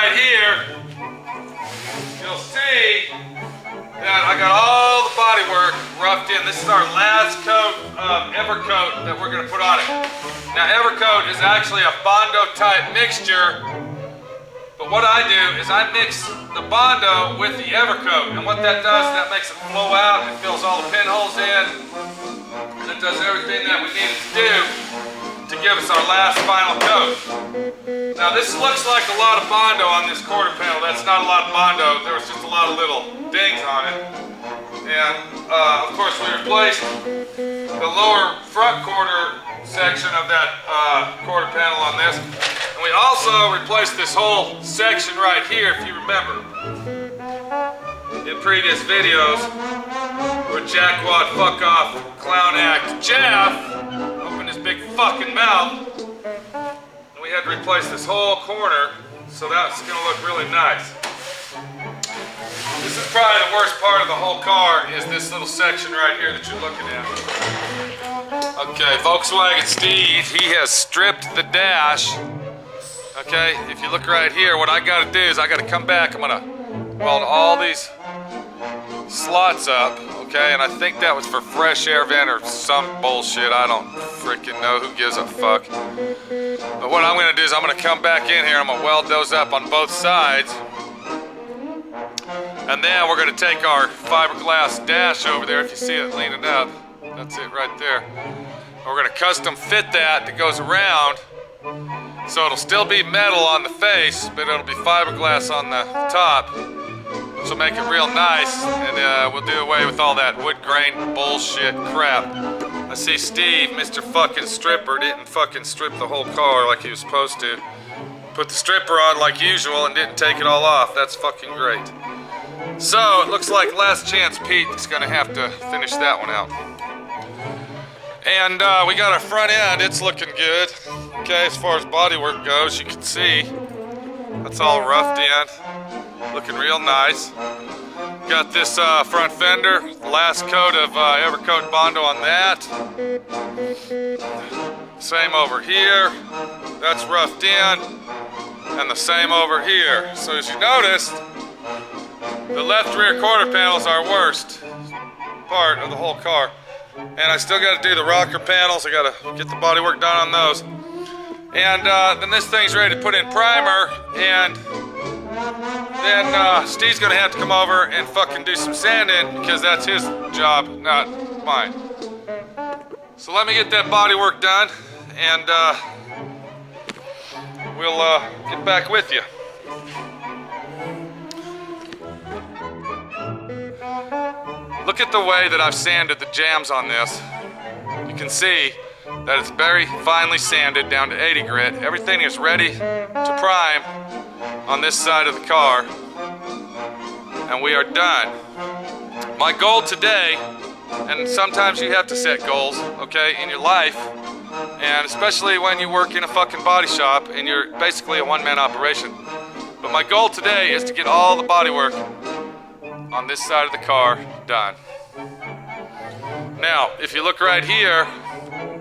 right here, you'll see that I got all the bodywork roughed in. This is our last coat of Evercoat that we're going to put on it. Now Evercoat is actually a Bondo type mixture, but what I do is I mix the Bondo with the Evercoat, and what that does is that makes it flow out, it fills all the pinholes in, and it does everything that we need it to do to give us our last final coat. Now this looks like a lot of Bondo on this quarter panel. That's not a lot of Bondo. There was just a lot of little dings on it. And of course we replaced the lower front quarter section of that quarter panel on this. And we also replaced this whole section right here, if you remember. In previous videos where Jackwad Fuck Off Clown Act Jeff opened his big fucking mouth. And we had to replace this whole corner, so that's gonna look really nice. This is probably the worst part of the whole car, is this little section right here that you're looking at. Okay, Volkswagen Steve, he has stripped the dash. Okay, if you look right here, what I gotta do is I gotta come back, I'm gonna weld all these slots up, okay, and I think that was for fresh air vent or some bullshit, I don't freaking know, who gives a fuck. But what I'm gonna do is I'm gonna come back in here, I'm gonna weld those up on both sides, and then we're gonna take our fiberglass dash over there, if you see it leaning up, that's it right there. We're gonna custom fit that goes around, so it'll still be metal on the face, but it'll be fiberglass on the top. So make it real nice, and we'll do away with all that wood grain bullshit crap. I see Steve, Mr. fucking stripper, didn't fucking strip the whole car like he was supposed to. Put the stripper on like usual and didn't take it all off. That's fucking great. So it looks like Last Chance Pete is gonna have to finish that one out. And we got our front end, it's looking good. Okay, as far as bodywork goes, you can see that's all roughed in. Looking real nice. Got this front fender, last coat of Evercoat Bondo on that. Same over here, that's roughed in, and the same over here. So as you noticed, the left rear quarter panel is our worst part of the whole car. And I still got to do the rocker panels, I got to get the bodywork done on those. And then this thing's ready to put in primer, and then Steve's gonna have to come over and fucking do some sanding, because that's his job, not mine. So let me get that bodywork done, and we'll get back with you. Look at the way that I've sanded the jambs on this. You can see that it's very finely sanded down to 80 grit. Everything is ready to prime on this side of the car, and we are done. My goal today, and sometimes you have to set goals, okay, in your life, and especially when you work in a fucking body shop and you're basically a one-man operation. But my goal today is to get all the bodywork on this side of the car done. Now, if you look right here,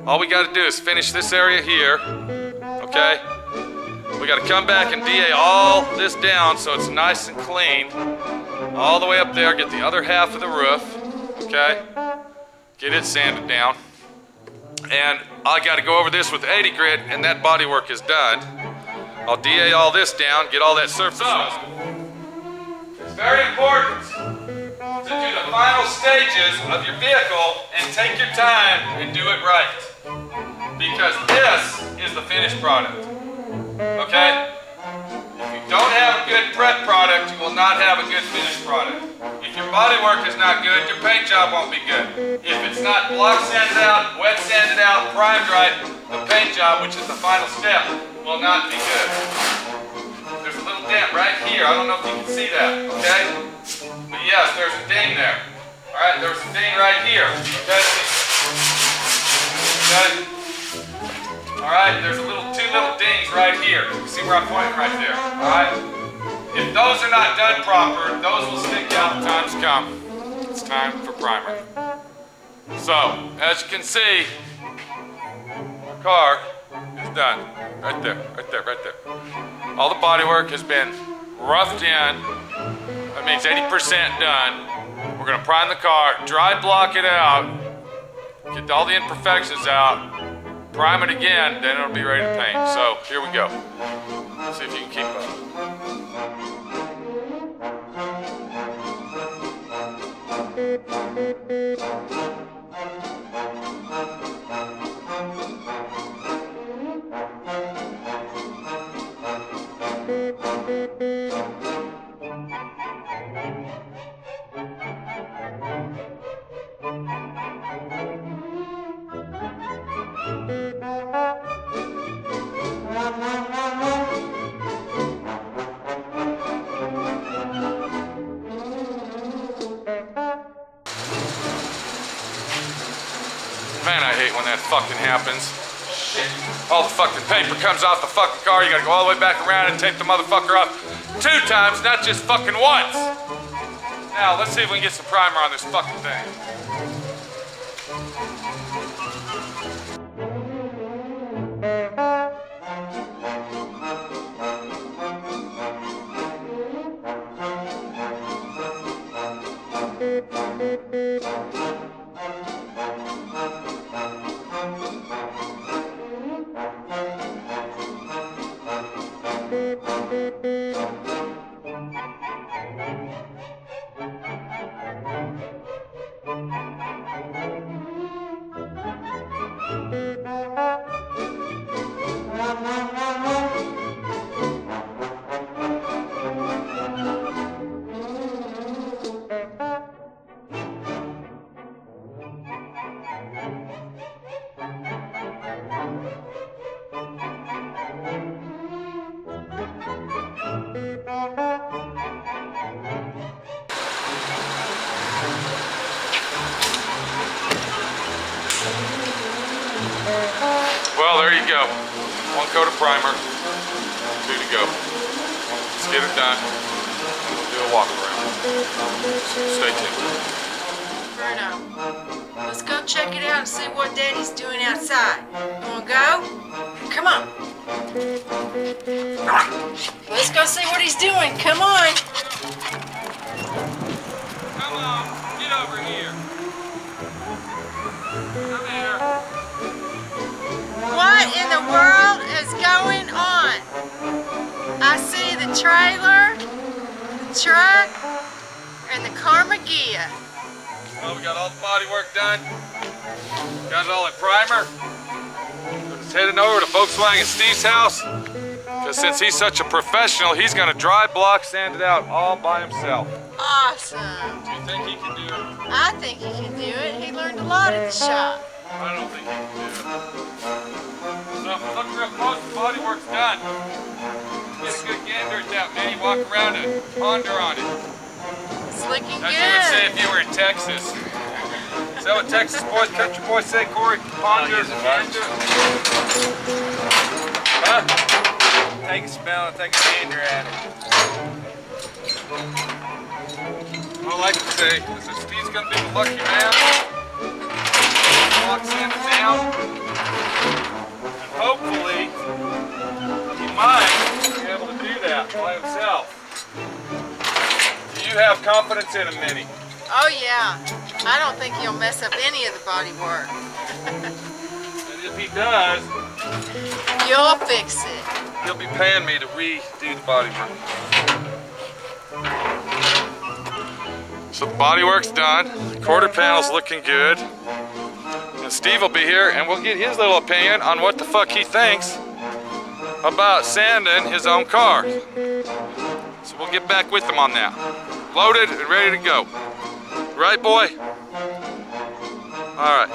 all we got to do is finish this area here, okay? We got to come back and DA all this down so it's nice and clean. All the way up there, get the other half of the roof, okay? Get it sanded down. And I got to go over this with 80 grit, and that bodywork is done. I'll DA all this down, get all that surface. So, it's very important to do the final stages of your vehicle and take your time and do it right. Because this is the finished product, okay? If you don't have a good prep product, you will not have a good finished product. If your bodywork is not good, your paint job won't be good. If it's not block sanded out, wet sanded out, primed right, the paint job, which is the final step, will not be good. There's a little dent right here. I don't know if you can see that, okay? But yes, there's a ding there. All right, there's a ding right here, okay? Okay? All right, there's two little dings right here. You see where I'm pointing right there, all right? If those are not done proper, those will stick out when times come. It's time for primer. So, as you can see, our car is done. Right there, right there, right there. All the bodywork has been roughed in. That means 80% done. We're gonna prime the car, dry block it out, get all the imperfections out, prime it again, then it'll be ready to paint. So here we go. Let's see if you can keep up. Man, I hate when that fucking happens. Shit. All the fucking paper comes off the fucking car. You gotta go all the way back around and tape the motherfucker off 2 times, not just fucking once. Now, let's see if we can get some primer on this fucking thing. Well, there you go. 1 coat of primer, 2 to go. Let's get it done. We'll do a walk around. Stay tuned. Bruno, let's go check it out and see what Daddy's doing outside. You wanna go? Come on. Let's go see what he's doing. Come on. Come on, get over here. Come here. What in the world is going on? I see the trailer, the truck, and the Karmann Ghia. Well, we got all the body work done. Got it all in primer. Just heading over to Volkswagen Steve's house. Because since he's such a professional, he's going to dry block sand it out all by himself. Awesome. Do you think he can do it? I think he can do it. He learned a lot at the shop. I don't think he can do it. So if we look real close, the body work's done. Get a good gander at that, man. You walk around and ponder on it. It's looking As good. you would say if you were in Texas. Is that what Texas boys, country boys say, Corey? Ponder, gander. Huh? Take a smell and take a gander at it. All I can say is that Steve's gonna be the lucky man. Walks in and down. And hopefully, he might be able to do that by himself. Do you have confidence in him, Minnie? Oh yeah. I don't think he'll mess up any of the body work. And if he does, You'll fix it. he'll be paying me to redo the body work. So the body work's done, quarter panel's looking good, and Steve will be here and we'll get his little opinion on what the fuck he thinks about sanding his own car. So we'll get back with him on that. Loaded and ready to go. Right, boy? All right.